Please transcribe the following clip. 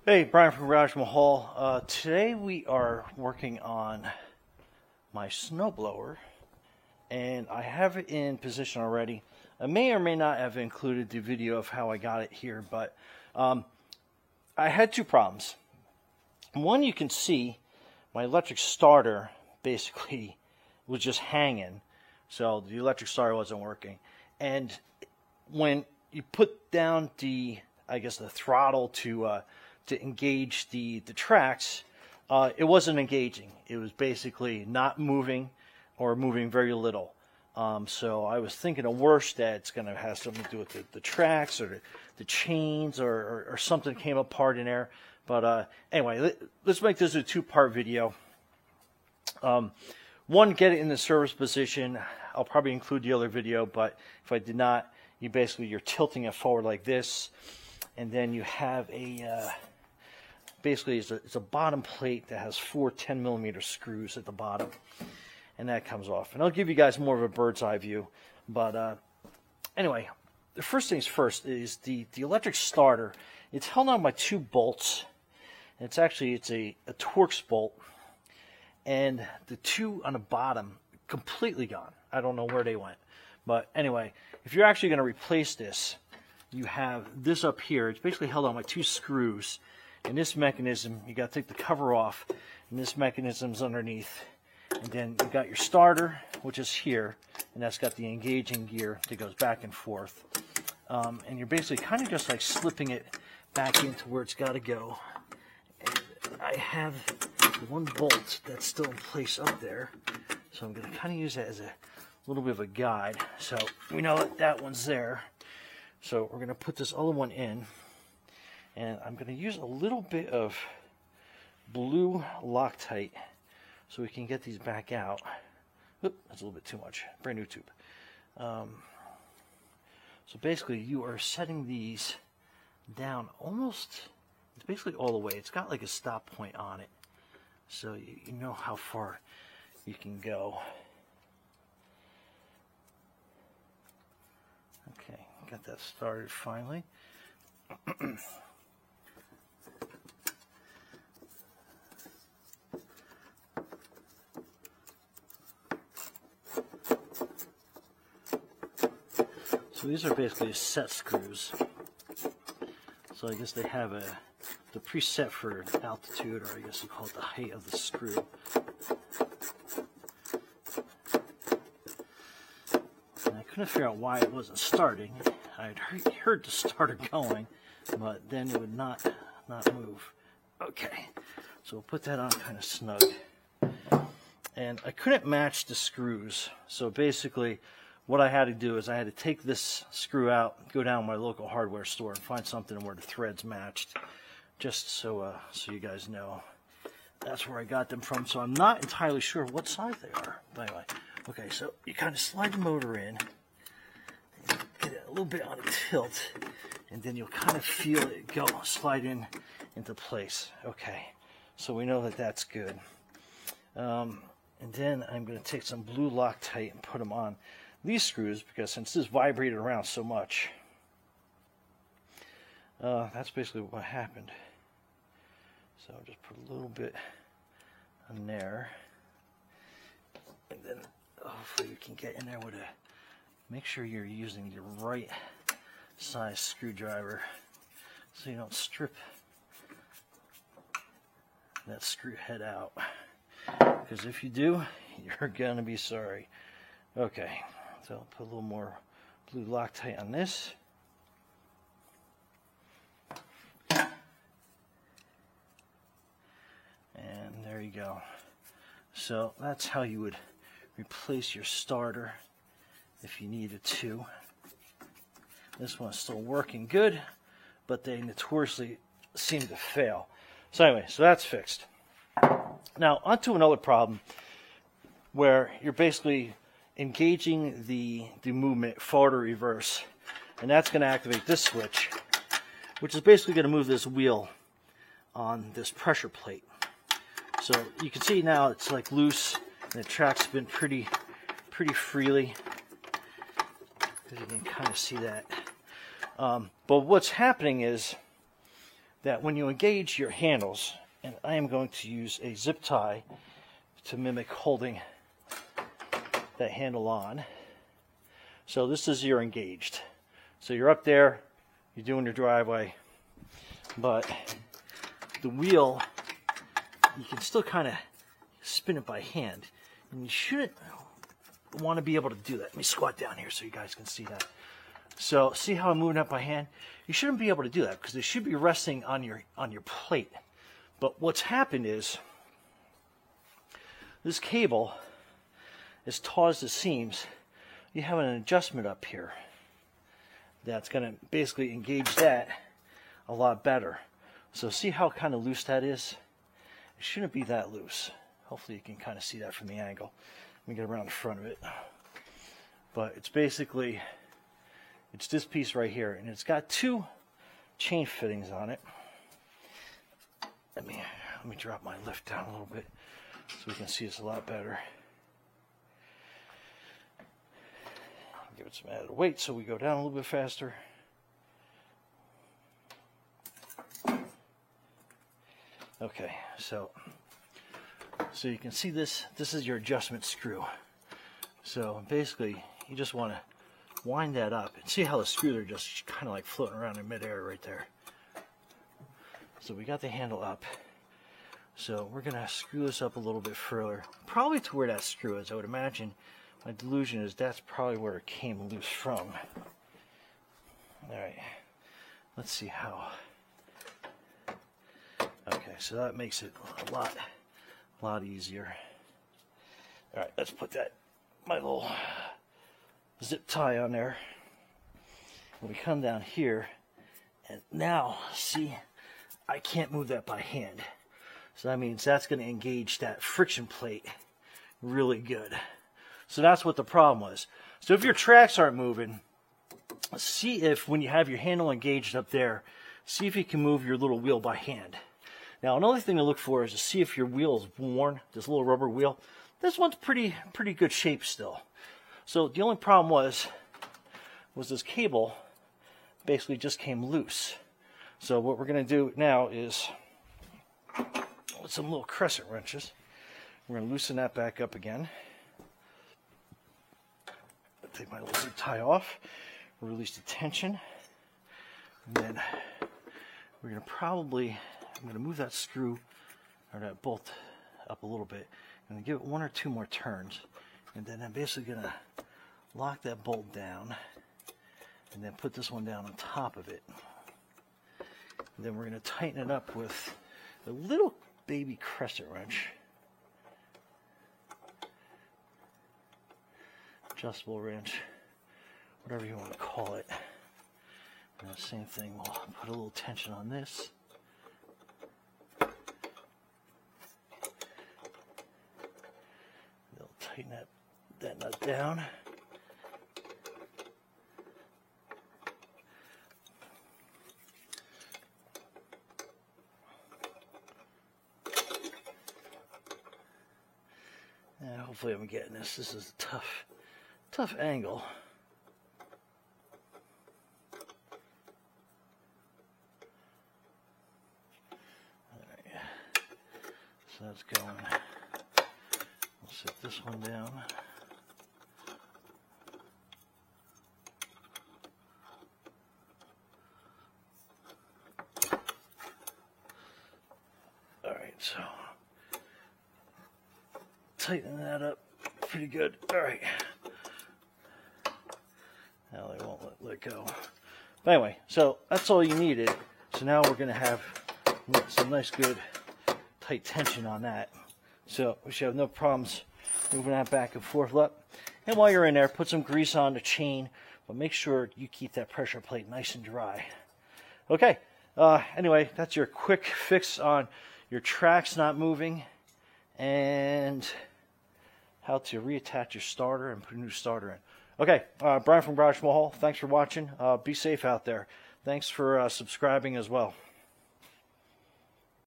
Hey, Brian from Garage Mahal. Today we are working on my snowblower, and I have it in position already. I may or may not have included the video of how I got it here, but I had two problems. One, you can see my electric starter basically was just hanging, so the electric starter wasn't working. And when you put down the throttle to engage the tracks, it wasn't engaging. It was basically not moving or moving very little. So I was thinking the worst, that it's going to have something to do with the tracks or the chains or something came apart in there. But anyway, let's make this a two-part video. One, get it in the service position. I'll probably include the other video, but if I did not, you're tilting it forward like this, and then you have basically it's a bottom plate that has four 10mm screws at the bottom, and that comes off. And I'll give you guys more of a bird's eye view. But anyway, the first things first is the electric starter. It's held on by two bolts. And it's a Torx bolt, and the two on the bottom completely gone. I don't know where they went. But anyway, if you're actually going to replace this, you have this up here. It's basically held on by two screws. And this mechanism, you got to take the cover off, and this mechanism's underneath. And then you got your starter, which is here, and that's got the engaging gear that goes back and forth. And you're basically kind of just like slipping it back into where it's got to go. And I have one bolt that's still in place up there, so I'm going to kind of use that as a little bit of a guide. So we know that one's there. So we're going to put this other one in. And I'm going to use a little bit of blue Loctite so we can get these back out. Oop, that's a little bit too much. Brand new tube. So basically you are setting these down almost, it's basically all the way. It's got like a stop point on it, so you know how far you can go. Okay, got that started finally. So these are basically set screws. So I guess they have the preset for altitude, or I guess you call it the height of the screw. And I couldn't figure out why it wasn't starting. I'd heard the starter going, but then it would not move. Okay, so we'll put that on kind of snug. And I couldn't match the screws, so basically what I had to do is I had to take this screw out, go down to my local hardware store and find something where the threads matched, just so you guys know. That's where I got them from. So I'm not entirely sure what size they are. But anyway, okay, so you kind of slide the motor in, get it a little bit on a tilt, and then you'll kind of feel it go, slide into place. Okay, so we know that that's good. And then I'm going to take some blue Loctite and put them on these screws, because since this vibrated around so much, that's basically what happened. So I'll just put a little bit on there, and then hopefully you can get in there with make sure you're using the right size screwdriver so you don't strip that screw head out, because if you do, you're gonna be sorry. Okay, so I'll put a little more blue Loctite on this. And there you go. So that's how you would replace your starter if you needed to. This one's still working good, but they notoriously seem to fail. So anyway, so that's fixed. Now onto another problem where you're basically engaging the movement forward or reverse, and that's going to activate this switch, which is basically going to move this wheel on this pressure plate. So you can see now it's like loose, and the track's been pretty freely. You can kind of see that. But what's happening is that when you engage your handles, and I am going to use a zip tie to mimic holding that handle on. So this is you're engaged. So you're up there, you're doing your driveway, but the wheel, you can still kind of spin it by hand. And you shouldn't want to be able to do that. Let me squat down here so you guys can see that. So see how I'm moving up by hand? You shouldn't be able to do that because it should be resting on your plate. But what's happened is this cable, as taut as it seems, you have an adjustment up here that's going to basically engage that a lot better. So see how kind of loose that is? It shouldn't be that loose. Hopefully you can kind of see that from the angle. Let me get around the front of it. But it's basically, it's this piece right here, and it's got two chain fittings on it. Let me drop my lift down a little bit so we can see this a lot better. Give it some added weight so we go down a little bit faster. Okay, so you can see this is your adjustment screw. So basically you just want to wind that up and see how the screws are just kind of like floating around in midair right there. So we got the handle up. So we're going to screw this up a little bit further, probably to where that screw is. I would imagine, my delusion is that's probably where it came loose from. Alright, let's see how. Okay, so that makes it a lot easier. Alright, let's put my little zip tie on there. And we come down here, and now, see, I can't move that by hand. So that means that's going to engage that friction plate really good. So that's what the problem was. So if your tracks aren't moving, see if when you have your handle engaged up there, see if you can move your little wheel by hand. Now another thing to look for is to see if your wheel is worn, this little rubber wheel. This one's pretty good shape still. So the only problem was this cable basically just came loose. So what we're going to do now is, with some little crescent wrenches, we're going to loosen that back up again. Take my little zip tie off, release the tension, and then we're going to I'm going to move that screw or that bolt up a little bit, and give it one or two more turns, and then I'm basically going to lock that bolt down, and then put this one down on top of it. And then we're going to tighten it up with a little baby crescent wrench. Adjustable wrench, whatever you want to call it. And the same thing, we'll put a little tension on this. They'll tighten that nut down. And hopefully I'm getting this. This is a tough angle. Alright. So that's going. We'll set this one down. Alright, so tighten that up pretty good. Alright. Now they won't let go. But anyway, so that's all you needed. So now we're going to have some nice good tight tension on that. So we should have no problems moving that back and forth up. And while you're in there, put some grease on the chain, but make sure you keep that pressure plate nice and dry. Okay, anyway, that's your quick fix on your tracks not moving and how to reattach your starter and put a new starter in. Okay, Brian from Garage Mahal, thanks for watching. Be safe out there. Thanks for subscribing as well.